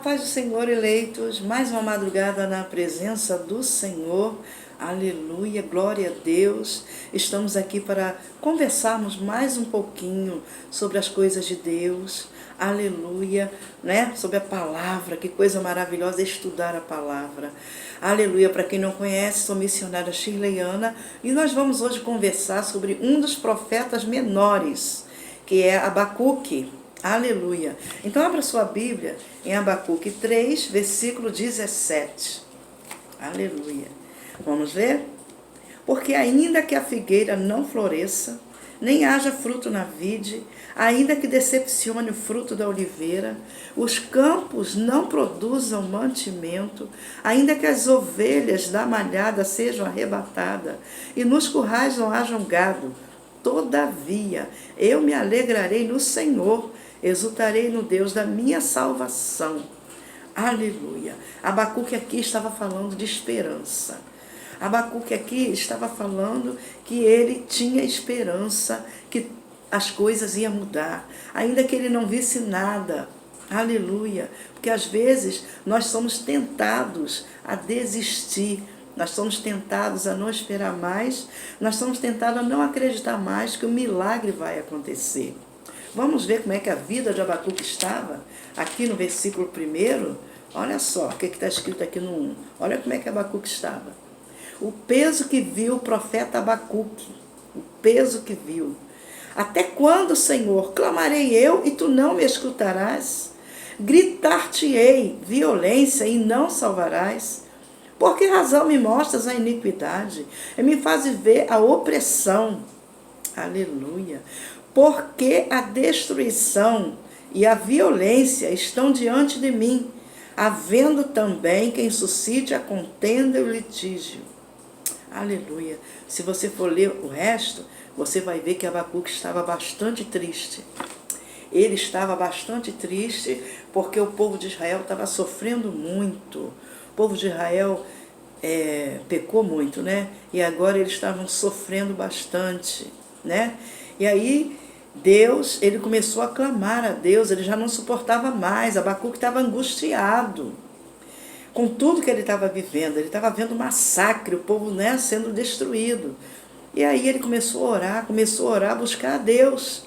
paz do Senhor, eleitos, mais uma madrugada na presença do Senhor, aleluia, glória a Deus. Estamos aqui para conversarmos mais um pouquinho sobre as coisas de Deus, aleluia, né? Sobre a palavra, que coisa maravilhosa é estudar a palavra, aleluia. Para quem não conhece, sou missionária chilena e nós vamos hoje conversar sobre um dos profetas menores, que é Abacuque. Aleluia. Então, abra sua Bíblia em Abacuque 3, versículo 17. Aleluia. Vamos ler? Porque ainda que a figueira não floresça, nem haja fruto na vide, ainda que decepcione o fruto da oliveira, os campos não produzam mantimento, ainda que as ovelhas da malhada sejam arrebatadas, e nos currais não hajam gado, todavia eu me alegrarei no Senhor, exultarei no Deus da minha salvação. Aleluia. Abacuque aqui estava falando de esperança. Abacuque aqui estava falando que ele tinha esperança, que as coisas iam mudar, ainda que ele não visse nada. Aleluia. Porque às vezes nós somos tentados a desistir, nós somos tentados a não esperar mais, nós somos tentados a não acreditar mais que o milagre vai acontecer. Vamos ver como é que a vida de Abacuque estava? Aqui no versículo 1, olha só o que está escrito aqui no 1. Olha como é que Abacuque estava. O peso que viu o profeta Abacuque, o peso que viu. Até quando, Senhor, clamarei eu e tu não me escutarás? Gritar-te-ei violência e não salvarás? Por que razão me mostras a iniquidade e me fazes ver a opressão? Aleluia. Porque a destruição e a violência estão diante de mim, havendo também quem suscite a contenda e o litígio. Aleluia. Se você for ler o resto, você vai ver que Abacuque estava bastante triste. Ele estava bastante triste porque o povo de Israel estava sofrendo muito. O povo de Israel pecou muito, né? E agora eles estavam sofrendo bastante, né? E aí Deus, ele começou a clamar a Deus, ele já não suportava mais. Abacuque estava angustiado com tudo que ele estava vivendo. Ele estava vendo massacre, o povo, né, sendo destruído. E aí ele começou a orar, buscar a Deus.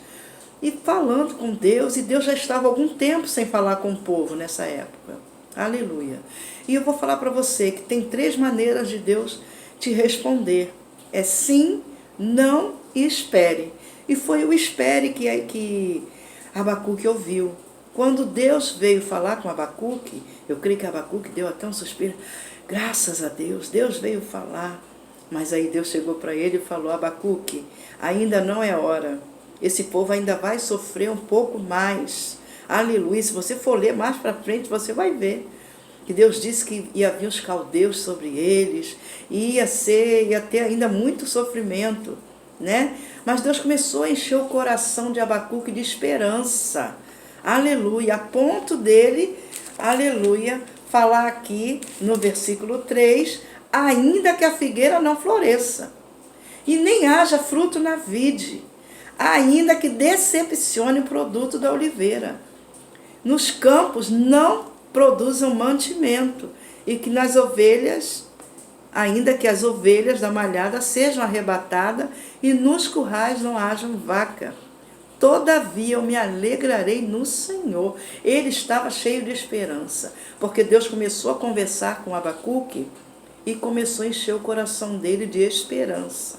E falando com Deus, e Deus já estava há algum tempo sem falar com o povo nessa época. Aleluia. E eu vou falar para você que tem 3 maneiras de Deus te responder. É sim, não e espere. E foi o espere que Abacuque ouviu. Quando Deus veio falar com Abacuque, eu creio que Abacuque deu até um suspiro. Graças a Deus, Deus veio falar. Mas aí Deus chegou para ele e falou: Abacuque, ainda não é hora. Esse povo ainda vai sofrer um pouco mais. Aleluia. Se você for ler mais para frente, você vai ver que Deus disse que ia vir os caldeus sobre eles, ia ter ainda muito sofrimento, né? Mas Deus começou a encher o coração de Abacuque de esperança. Aleluia. A ponto dele, aleluia, falar aqui no versículo 3, ainda que a figueira não floresça, e nem haja fruto na vide, ainda que decepcione o produto da oliveira, nos campos não produzam mantimento, e que nas ovelhas, ainda que as ovelhas da malhada sejam arrebatadas, e nos currais não hajam vaca. Todavia eu me alegrarei no Senhor. Ele estava cheio de esperança, porque Deus começou a conversar com Abacuque e começou a encher o coração dele de esperança.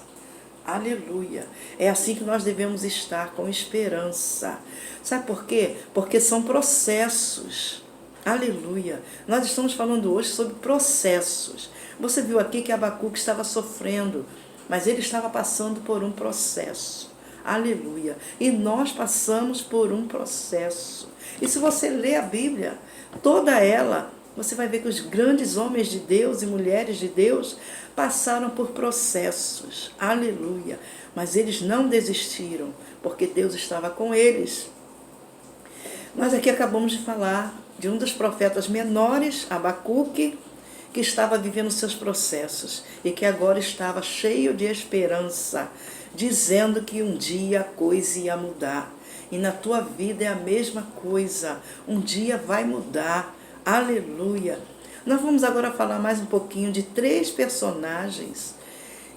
Aleluia. É assim que nós devemos estar, com esperança. Sabe por quê? Porque são processos. Aleluia. Nós estamos falando hoje sobre processos. Você viu aqui que Abacuque estava sofrendo, mas ele estava passando por um processo. Aleluia. E nós passamos por um processo. E se você ler a Bíblia, toda ela, você vai ver que os grandes homens de Deus e mulheres de Deus passaram por processos. Aleluia. Mas eles não desistiram, porque Deus estava com eles. Nós aqui acabamos de falar de um dos profetas menores, Abacuque, que estava vivendo seus processos e que agora estava cheio de esperança, dizendo que um dia a coisa ia mudar. E na tua vida é a mesma coisa. Um dia vai mudar. Aleluia. Nós vamos agora falar mais um pouquinho de 3 personagens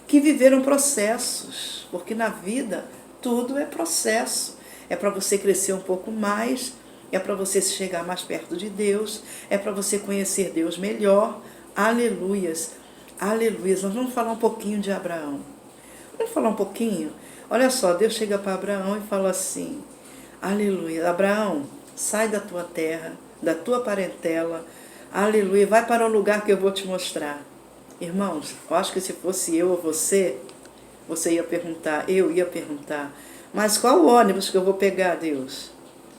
que viveram processos, porque na vida tudo é processo. É para você crescer um pouco mais, é para você chegar mais perto de Deus, é para você conhecer Deus melhor. Aleluias, aleluias. Nós vamos falar um pouquinho de Abraão. Vamos falar um pouquinho? Olha só, Deus chega para Abraão e fala assim, aleluia, Abraão, sai da tua terra, da tua parentela, aleluia, vai para o lugar que eu vou te mostrar. Irmãos, eu acho que se fosse eu ou você ia perguntar, eu ia perguntar, mas qual ônibus que eu vou pegar, Deus?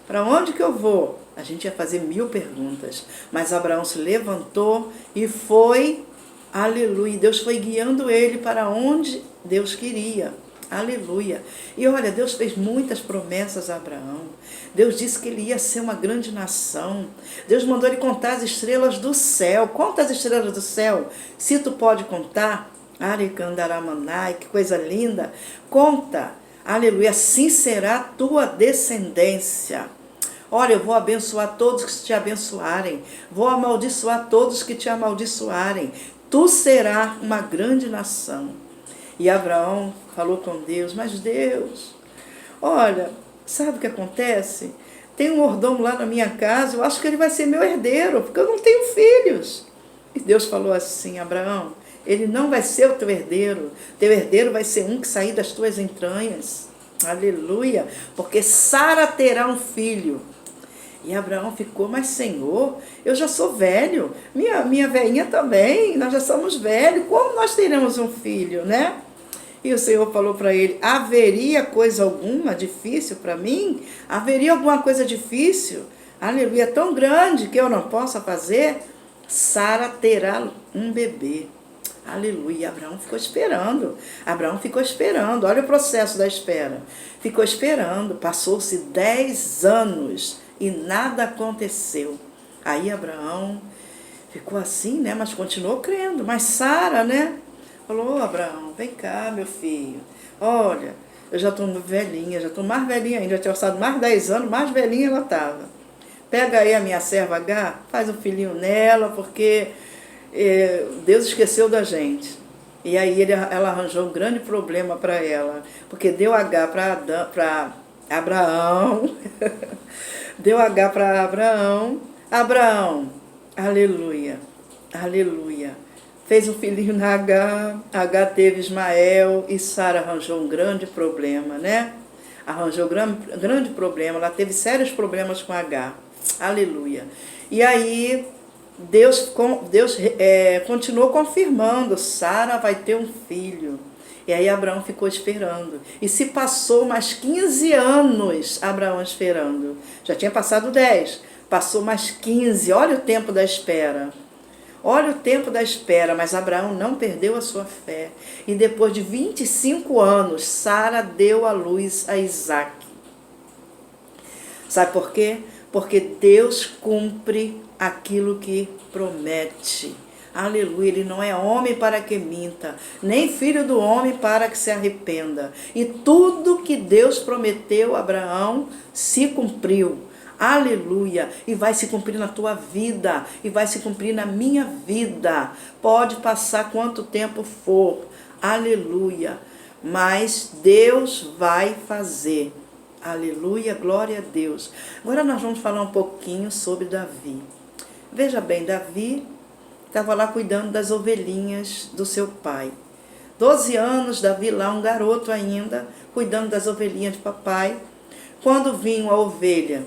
Para onde que eu vou? A gente ia fazer 1000 perguntas, mas Abraão se levantou e foi, aleluia, Deus foi guiando ele para onde Deus queria. Aleluia. E olha, Deus fez muitas promessas a Abraão. Deus disse que ele ia ser uma grande nação. Deus mandou ele contar as estrelas do céu. Conta as estrelas do céu. Se tu pode contar, Aricandaramanai, que coisa linda. Conta. Aleluia. Assim será a tua descendência. Olha, eu vou abençoar todos que te abençoarem. Vou amaldiçoar todos que te amaldiçoarem. Tu serás uma grande nação. E Abraão falou com Deus, mas Deus, olha, sabe o que acontece? Tem um mordomo lá na minha casa, eu acho que ele vai ser meu herdeiro, porque eu não tenho filhos. E Deus falou assim, Abraão, ele não vai ser o teu herdeiro vai ser um que sair das tuas entranhas. Aleluia, porque Sara terá um filho. E Abraão ficou, mas Senhor, eu já sou velho, minha velhinha também, nós já somos velhos, como nós teremos um filho, né? E o Senhor falou para ele, haveria coisa alguma difícil para mim? Haveria alguma coisa difícil? Aleluia, tão grande que eu não possa fazer? Sara terá um bebê. Aleluia, Abraão ficou esperando. Abraão ficou esperando, olha o processo da espera. Ficou esperando, passou-se 10 anos e nada aconteceu. Aí Abraão ficou assim, né? Mas continuou crendo. Mas Sara, né? Falou, Abraão, vem cá, meu filho. Olha, eu já estou velhinha, já estou mais velhinha ainda. Já tinha passado mais 10 anos, mais velhinha ela estava. Pega aí a minha serva H, faz um filhinho nela, porque Deus esqueceu da gente. E aí ela arranjou um grande problema para ela, porque deu H para Abraão, deu H para Abraão, aleluia, aleluia, fez um filhinho na H teve Ismael e Sara arranjou um grande problema, né? Arranjou grande problema, ela teve sérios problemas com H, aleluia. E aí Deus continuou confirmando, Sara vai ter um filho. E aí Abraão ficou esperando. E se passou mais 15 anos Abraão esperando. Já tinha passado 10, passou mais 15. Olha o tempo da espera. Olha o tempo da espera, mas Abraão não perdeu a sua fé. E depois de 25 anos, Sara deu à luz a Isaac. Sabe por quê? Porque Deus cumpre aquilo que promete. Aleluia, ele não é homem para que minta, nem filho do homem para que se arrependa. E tudo que Deus prometeu a Abraão se cumpriu. Aleluia, e vai se cumprir na tua vida, e vai se cumprir na minha vida. Pode passar quanto tempo for, aleluia, mas Deus vai fazer. Aleluia, glória a Deus. Agora nós vamos falar um pouquinho sobre Davi. Veja bem, Davi estava lá cuidando das ovelhinhas do seu pai. 12 anos, Davi lá, um garoto ainda, cuidando das ovelhinhas de papai. Quando vinha a ovelha,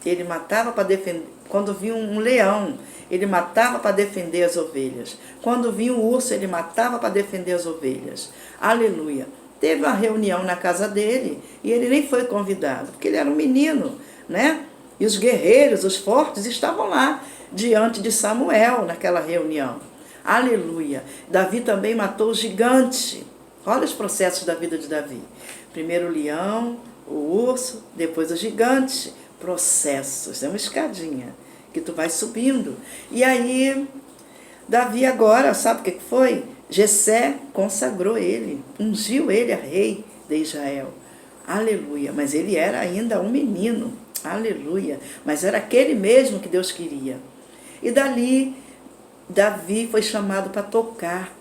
ele matava para defender. Quando vinha um leão, ele matava para defender as ovelhas. Quando vinha um urso, ele matava para defender as ovelhas. Aleluia. Teve uma reunião na casa dele e ele nem foi convidado, porque ele era um menino, né? E os guerreiros, os fortes, estavam lá diante de Samuel naquela reunião. Aleluia. Davi também matou o gigante. Olha os processos da vida de Davi. Primeiro o leão, o urso, depois o gigante. Processos, é uma escadinha que tu vai subindo. E aí, Davi agora, sabe o que foi? Jessé consagrou ele, ungiu ele a rei de Israel. Aleluia. Mas ele era ainda um menino. Aleluia. Mas era aquele mesmo que Deus queria. E dali, Davi foi chamado para tocar,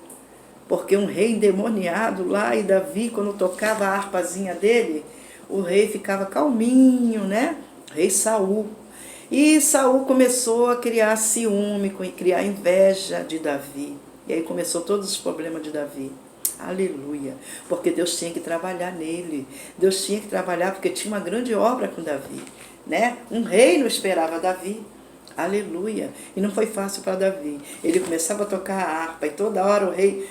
porque um rei endemoniado lá, e Davi, quando tocava a harpazinha dele, o rei ficava calminho, né? Rei Saul. E Saul começou a criar ciúme, criar inveja de Davi. E aí começou todos os problemas de Davi. Aleluia. Porque Deus tinha que trabalhar nele. Deus tinha que trabalhar porque tinha uma grande obra com Davi, né? Um reino esperava Davi. Aleluia. E não foi fácil para Davi. Ele começava a tocar a harpa e toda hora o rei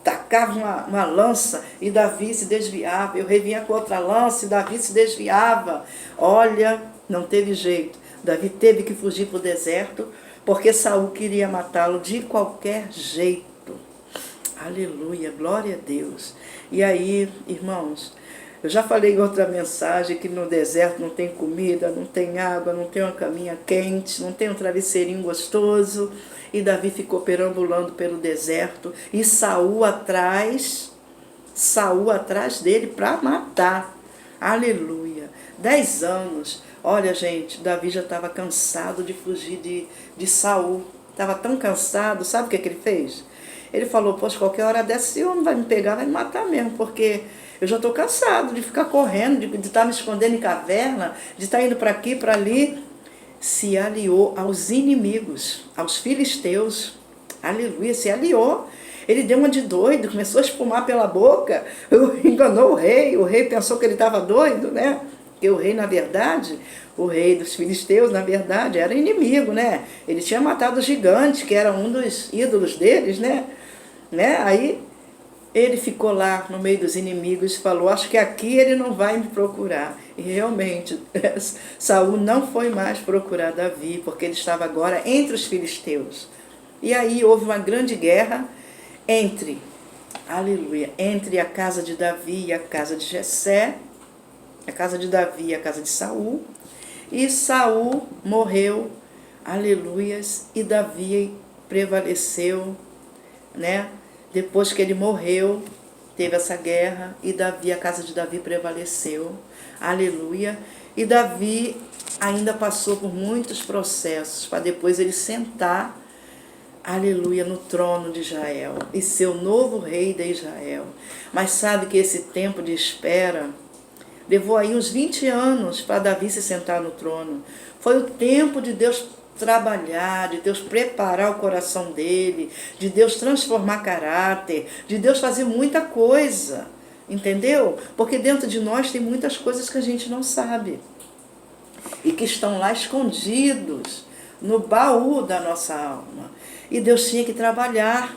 tacava uma lança e Davi se desviava. E o rei vinha com outra lança e Davi se desviava. Olha, não teve jeito. Davi teve que fugir para o deserto porque Saul queria matá-lo de qualquer jeito. Aleluia, glória a Deus. E aí, irmãos, eu já falei em outra mensagem que no deserto não tem comida, não tem água, não tem uma caminha quente, não tem um travesseirinho gostoso. E Davi ficou perambulando pelo deserto e Saul atrás dele para matar. Aleluia. 10 anos. Olha, gente, Davi já estava cansado de fugir de Saul. Estava tão cansado, sabe o que ele fez? Ele falou, poxa, qualquer hora dessa, esse homem vai me pegar, vai me matar mesmo, porque eu já estou cansado de ficar correndo, de estar me escondendo em caverna, de estar indo para aqui, para ali. Se aliou aos inimigos, aos filisteus. Aleluia, se aliou. Ele deu uma de doido, começou a espumar pela boca, enganou o rei pensou que ele estava doido, né? Porque o rei, na verdade, o rei dos filisteus, na verdade, era inimigo, né? Ele tinha matado o gigante, que era um dos ídolos deles, né? Aí ele ficou lá no meio dos inimigos e falou, acho que aqui ele não vai me procurar. E realmente, Saul não foi mais procurar Davi, porque ele estava agora entre os filisteus. E aí houve uma grande guerra entre a casa de Davi e a casa de Jessé, a casa de Davi e a casa de Saul. E Saul morreu, aleluias, e Davi prevaleceu, né? Depois que ele morreu, teve essa guerra, e Davi, a casa de Davi prevaleceu, aleluia. E Davi ainda passou por muitos processos, para depois ele sentar, aleluia, no trono de Israel, e ser o novo rei de Israel. Mas sabe que esse tempo de espera levou aí uns 20 anos para Davi se sentar no trono. Foi o tempo de Deus trabalhar, de Deus preparar o coração dele, de Deus transformar caráter, de Deus fazer muita coisa, entendeu? Porque dentro de nós tem muitas coisas que a gente não sabe e que estão lá escondidos no baú da nossa alma. E Deus tinha que trabalhar,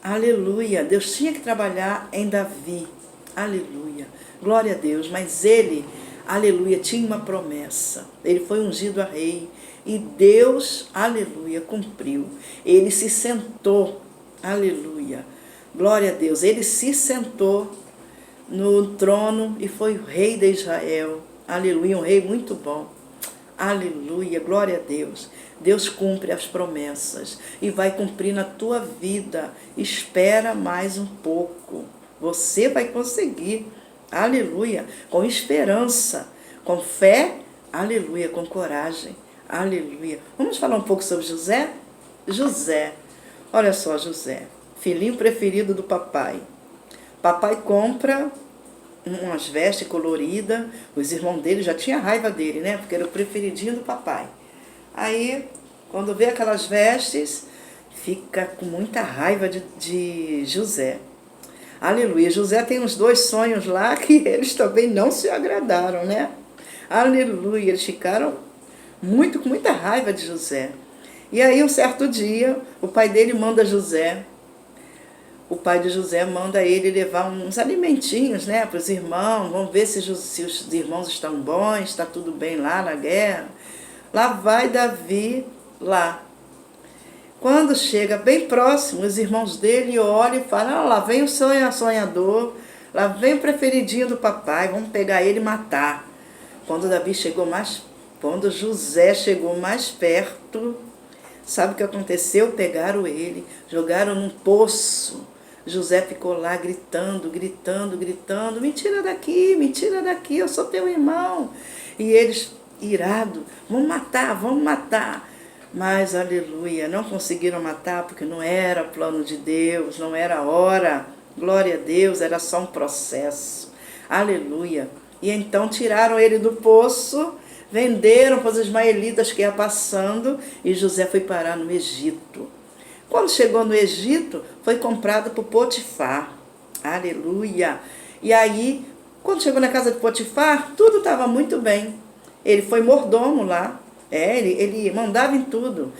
aleluia, Deus tinha que trabalhar em Davi, aleluia, glória a Deus. Mas ele, aleluia, tinha uma promessa, ele foi ungido a rei, e Deus, aleluia, cumpriu. Ele se sentou, aleluia, glória a Deus. Ele se sentou no trono e foi o rei de Israel, aleluia, um rei muito bom, aleluia, glória a Deus. Deus cumpre as promessas e vai cumprir na tua vida. Espera mais um pouco, você vai conseguir, aleluia, com esperança, com fé, aleluia, com coragem. Aleluia. Vamos falar um pouco sobre José? José, olha só, José, filhinho preferido do papai. Papai compra umas vestes coloridas, os irmãos dele já tinham raiva dele, né? Porque era o preferidinho do papai. Aí, quando vê aquelas vestes, fica com muita raiva de José. Aleluia. José tem uns 2 sonhos lá que eles também não se agradaram, né? Aleluia. Eles ficaram com muita raiva de José. E aí, um certo dia, o pai dele manda José, o pai de José manda ele levar uns alimentinhos, né, para os irmãos, vamos ver se os irmãos estão bons, está tudo bem lá na guerra. Lá vai Davi lá. Quando chega bem próximo, os irmãos dele olham e falam, lá vem o sonhador, lá vem o preferidinho do papai, vamos pegar ele e matar. Quando José chegou mais perto, sabe o que aconteceu? Pegaram ele, jogaram num poço. José ficou lá gritando, me tira daqui, eu sou teu irmão. E eles, irados, vamos matar. Mas, aleluia, não conseguiram matar porque não era plano de Deus, não era a hora. Glória a Deus, era só um processo. Aleluia. E então tiraram ele do poço, venderam para os ismaelitas que ia passando, e José foi parar no Egito. Quando chegou no Egito, foi comprado por Potifar. Aleluia. E aí, quando chegou na casa de Potifar, tudo estava muito bem. Ele foi mordomo lá. Ele mandava em tudo.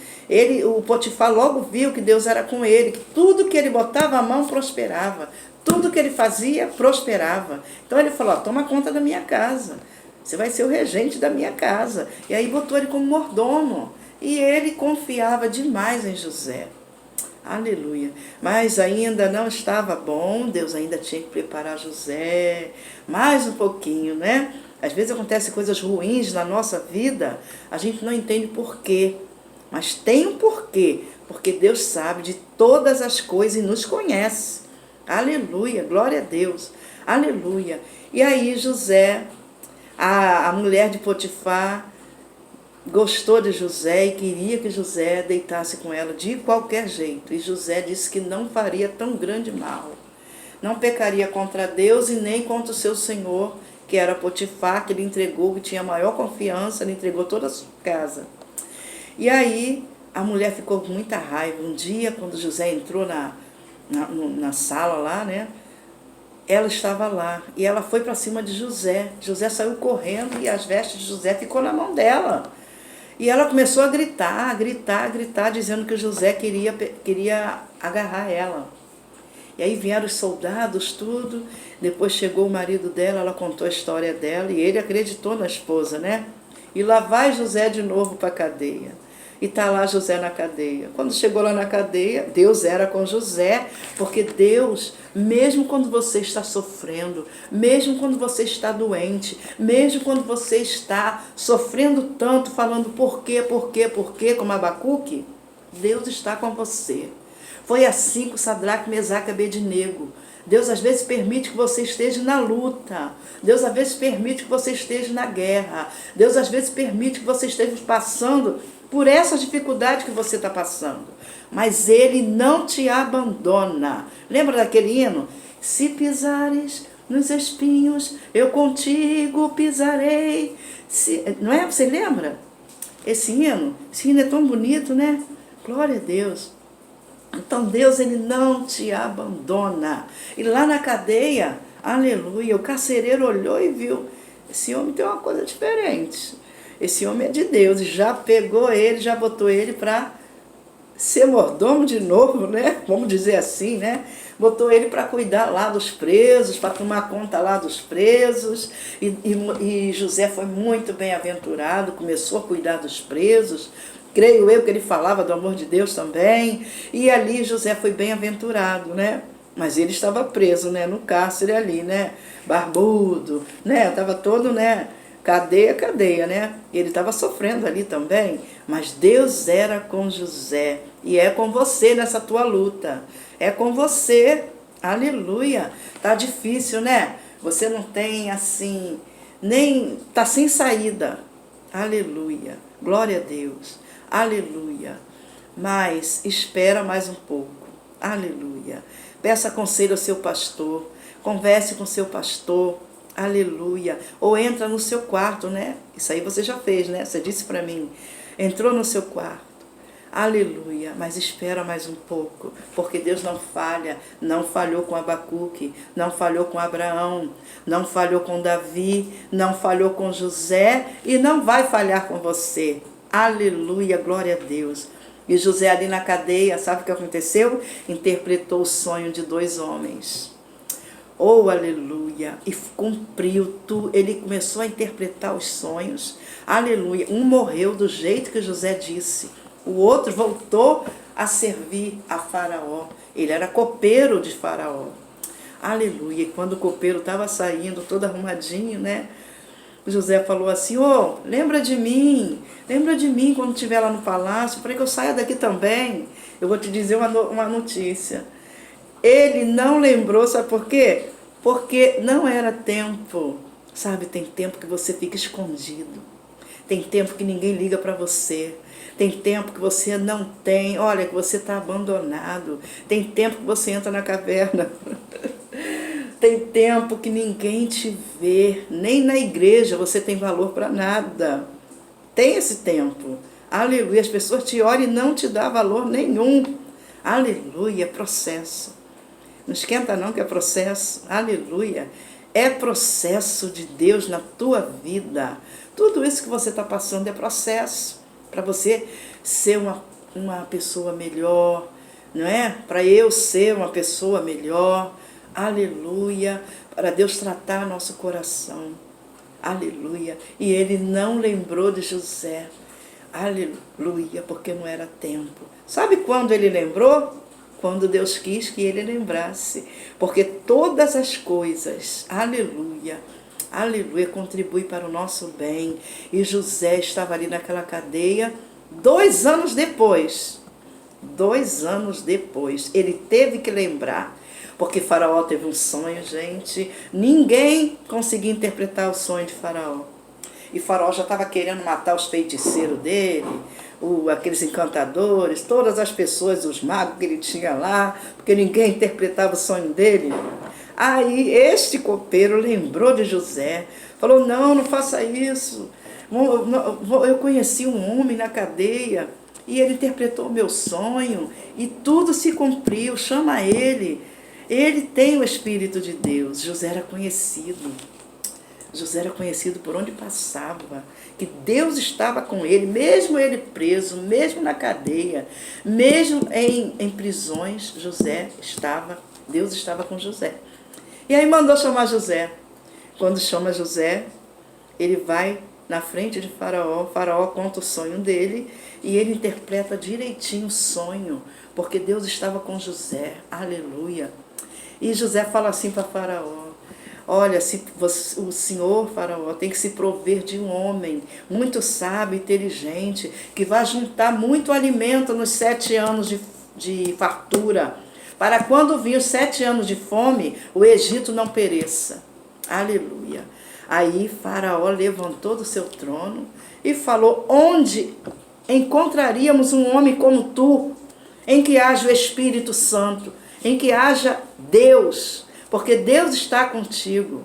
O Potifar logo viu que Deus era com ele, que tudo que ele botava a mão prosperava. Tudo que ele fazia prosperava. Então ele falou, toma conta da minha casa. Você vai ser o regente da minha casa. E aí botou ele como mordomo. E ele confiava demais em José. Aleluia. Mas ainda não estava bom, Deus ainda tinha que preparar José. Mais um pouquinho, né? Às vezes acontecem coisas ruins na nossa vida, a gente não entende porquê. Mas tem um porquê, porque Deus sabe de todas as coisas e nos conhece. Aleluia, glória a Deus. Aleluia. E aí José, a mulher de Potifar, gostou de José e queria que José deitasse com ela de qualquer jeito. E José disse que não faria tão grande mal. Não pecaria contra Deus e nem contra o seu senhor, que era Potifar, que ele entregou, que tinha maior confiança, ele entregou toda a sua casa. E aí a mulher ficou com muita raiva. Um dia, quando José entrou na sala lá, né? Ela estava lá e ela foi para cima de José. José saiu correndo e as vestes de José ficou na mão dela. E ela começou a gritar, dizendo que José queria agarrar ela. E aí vieram os soldados, tudo. Depois chegou o marido dela, ela contou a história dela e ele acreditou na esposa, né? E lá vai José de novo para a cadeia. E está lá José na cadeia. Quando chegou lá na cadeia, Deus era com José, porque Deus, mesmo quando você está sofrendo, mesmo quando você está doente, mesmo quando você está sofrendo tanto, falando por quê, como Abacuque, Deus está com você. Foi assim com Sadraque, Mesaque e Abednego. Deus às vezes permite que você esteja na luta. Deus às vezes permite que você esteja na guerra. Deus às vezes permite que você esteja passando por essa dificuldade que você está passando. Mas Ele não te abandona. Lembra daquele hino? Se pisares nos espinhos, eu contigo pisarei. Não é? Você lembra? Esse hino é tão bonito, né? Glória a Deus. Então Deus, Ele não te abandona. E lá na cadeia, aleluia, o carcereiro olhou e viu, esse homem tem uma coisa diferente. Esse homem é de Deus, e já pegou ele, já botou ele para ser mordomo de novo, né? Vamos dizer assim, né? Botou ele para cuidar lá dos presos, para tomar conta lá dos presos. E José foi muito bem-aventurado, começou a cuidar dos presos. Creio eu que ele falava do amor de Deus também. E ali José foi bem-aventurado, né? Mas ele estava preso, né? No cárcere ali, né? Barbudo, né? Estava todo, né? Cadeia, né? Ele estava sofrendo ali também. Mas Deus era com José. E é com você nessa tua luta. É com você. Aleluia. Tá difícil, né? Você não tem, assim, nem... Tá sem saída. Aleluia. Glória a Deus. Aleluia. Mas espera mais um pouco. Aleluia. Peça conselho ao seu pastor. Converse com o seu pastor. Aleluia. Ou entra no seu quarto, né? Isso aí você já fez, né? Você disse para mim. Entrou no seu quarto. Aleluia. Mas espera mais um pouco. Porque Deus não falha. Não falhou com Abacuque. Não falhou com Abraão. Não falhou com Davi. Não falhou com José. E não vai falhar com você. Aleluia, glória a Deus. E José ali na cadeia, sabe o que aconteceu? Interpretou o sonho de 2 homens. Oh, aleluia. E cumpriu tudo. Ele começou a interpretar os sonhos. Aleluia. Um morreu do jeito que José disse. O outro voltou a servir a Faraó. Ele era copeiro de Faraó. Aleluia. E quando o copeiro estava saindo, todo arrumadinho, né? José falou assim, lembra de mim quando estiver lá no palácio, para que eu saia daqui também. Eu vou te dizer uma notícia. Ele não lembrou, sabe por quê? Porque não era tempo. Sabe, tem tempo que você fica escondido. Tem tempo que ninguém liga para você. Tem tempo que você não tem, olha, que você está abandonado. Tem tempo que você entra na caverna. Tem tempo que ninguém te vê, nem na igreja você tem valor para nada. Tem esse tempo. Aleluia. As pessoas te olham e não te dão valor nenhum. Aleluia. É processo. Não esquenta não que é processo. Aleluia. É processo de Deus na tua vida. Tudo isso que você está passando é processo. Para você ser uma pessoa melhor. Não é? Para eu ser uma pessoa melhor. Aleluia. Para Deus tratar nosso coração. Aleluia. E ele não lembrou de José. Aleluia, porque não era tempo. Sabe quando ele lembrou? Quando Deus quis que ele lembrasse. Porque todas as coisas, aleluia, aleluia, contribuem para o nosso bem. E José estava ali naquela cadeia 2 anos depois. 2 anos depois. Ele teve que lembrar. Porque Faraó teve um sonho, gente. Ninguém conseguia interpretar o sonho de Faraó. E Faraó já estava querendo matar os feiticeiros dele, aqueles encantadores, todas as pessoas, os magos que ele tinha lá, porque ninguém interpretava o sonho dele. Aí este copeiro lembrou de José, falou, não faça isso. Eu conheci um homem na cadeia e ele interpretou o meu sonho e tudo se cumpriu, chama ele. Ele tem o Espírito de Deus. José era conhecido. José era conhecido por onde passava, que Deus estava com ele, mesmo ele preso, mesmo na cadeia, mesmo em prisões, Deus estava com José. E aí mandou chamar José. Quando chama José, ele vai na frente de Faraó, Faraó conta o sonho dele e ele interpreta direitinho o sonho, porque Deus estava com José, aleluia. E José fala assim para Faraó, olha, o senhor, Faraó, tem que se prover de um homem muito sábio, inteligente, que vai juntar muito alimento nos 7 anos de fartura, para quando vir os 7 anos de fome, o Egito não pereça. Aleluia. Aí Faraó levantou do seu trono e falou, onde encontraríamos um homem como tu, em que haja o Espírito Santo, em que haja Deus, porque Deus está contigo.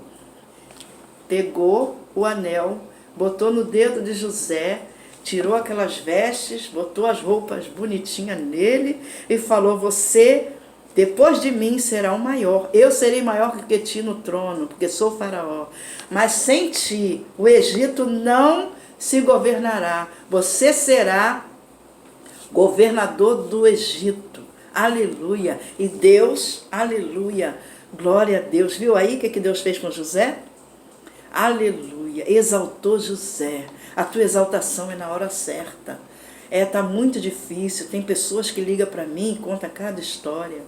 Pegou o anel, botou no dedo de José, tirou aquelas vestes, botou as roupas bonitinhas nele e falou, você, depois de mim, será o maior. Eu serei maior que ti no trono, porque sou faraó. Mas sem ti, o Egito não se governará. Você será governador do Egito. Aleluia. E Deus, aleluia, glória a Deus. Viu aí o que Deus fez com José? Aleluia. Exaltou José. A tua exaltação é na hora certa. Tá muito difícil. Tem pessoas que ligam para mim e contam cada história.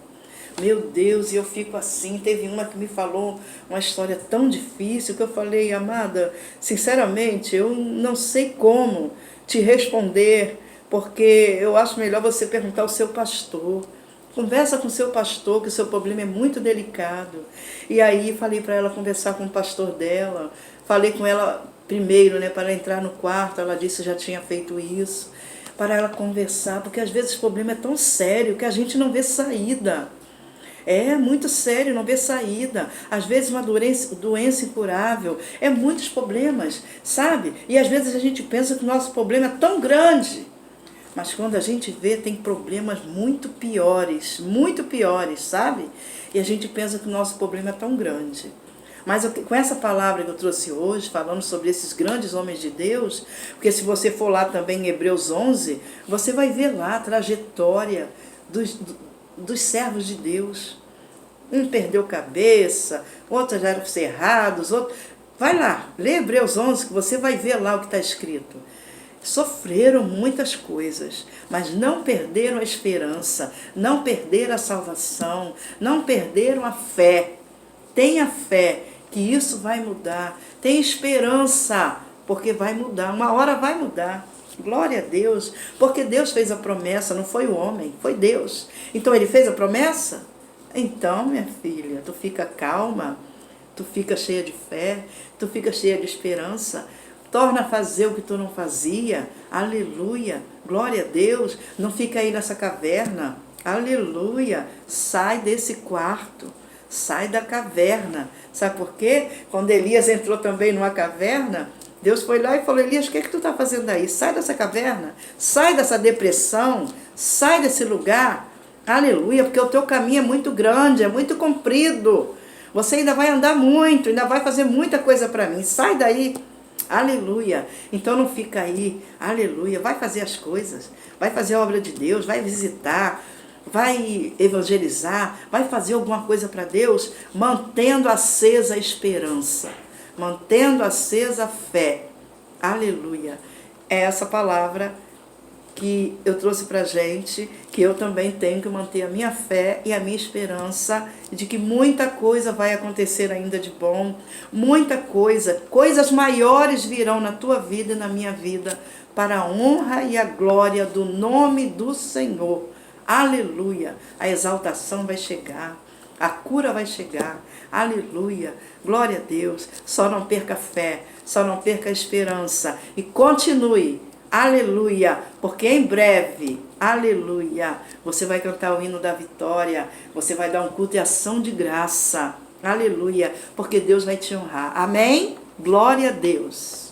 Meu Deus, e eu fico assim. Teve uma que me falou uma história tão difícil que eu falei, amada, sinceramente, eu não sei como te responder, porque eu acho melhor você perguntar ao seu pastor. Conversa com o seu pastor, que o seu problema é muito delicado. E aí falei para ela conversar com o pastor dela. Falei com ela primeiro, para ela entrar no quarto. Ela disse que já tinha feito isso. Para ela conversar, porque às vezes o problema é tão sério que a gente não vê saída. É muito sério, não vê saída. Às vezes uma doença incurável, é muitos problemas, sabe? E às vezes a gente pensa que o nosso problema é tão grande. Mas quando a gente vê, tem problemas muito piores, sabe? E a gente pensa que o nosso problema é tão grande. Mas com essa palavra que eu trouxe hoje, falando sobre esses grandes homens de Deus, porque se você for lá também em Hebreus 11, você vai ver lá a trajetória dos servos de Deus. Um perdeu cabeça, outros eram cerrados, outro... Vai lá, lê Hebreus 11 que você vai ver lá o que está escrito. Sofreram muitas coisas, mas não perderam a esperança, não perderam a salvação, não perderam a fé. Tenha fé que isso vai mudar. Tenha esperança, porque vai mudar. Uma hora vai mudar. Glória a Deus, porque Deus fez a promessa, não foi o homem, foi Deus. Então ele fez a promessa? Então, minha filha, tu fica calma, tu fica cheia de fé, tu fica cheia de esperança. Torna a fazer o que tu não fazia. Aleluia. Glória a Deus. Não fica aí nessa caverna. Aleluia. Sai desse quarto. Sai da caverna. Sabe por quê? Quando Elias entrou também numa caverna, Deus foi lá e falou: Elias, o que é que tu está fazendo aí? Sai dessa caverna. Sai dessa depressão. Sai desse lugar. Aleluia. Porque o teu caminho é muito grande, é muito comprido. Você ainda vai andar muito, ainda vai fazer muita coisa para mim. Sai daí. Aleluia. Então não fica aí. Aleluia. Vai fazer as coisas. Vai fazer a obra de Deus. Vai visitar. Vai evangelizar. Vai fazer alguma coisa para Deus. Mantendo acesa a esperança. Mantendo acesa a fé. Aleluia. É essa palavra que eu trouxe para a gente, que eu também tenho que manter a minha fé e a minha esperança de que muita coisa vai acontecer ainda de bom, muita coisa, coisas maiores virão na tua vida e na minha vida, para a honra e a glória do nome do Senhor. Aleluia! A exaltação vai chegar, a cura vai chegar. Aleluia! Glória a Deus! Só não perca a fé, só não perca a esperança e continue. Aleluia, porque em breve, aleluia, você vai cantar o hino da vitória, você vai dar um culto e ação de graça, aleluia, porque Deus vai te honrar, amém? Glória a Deus.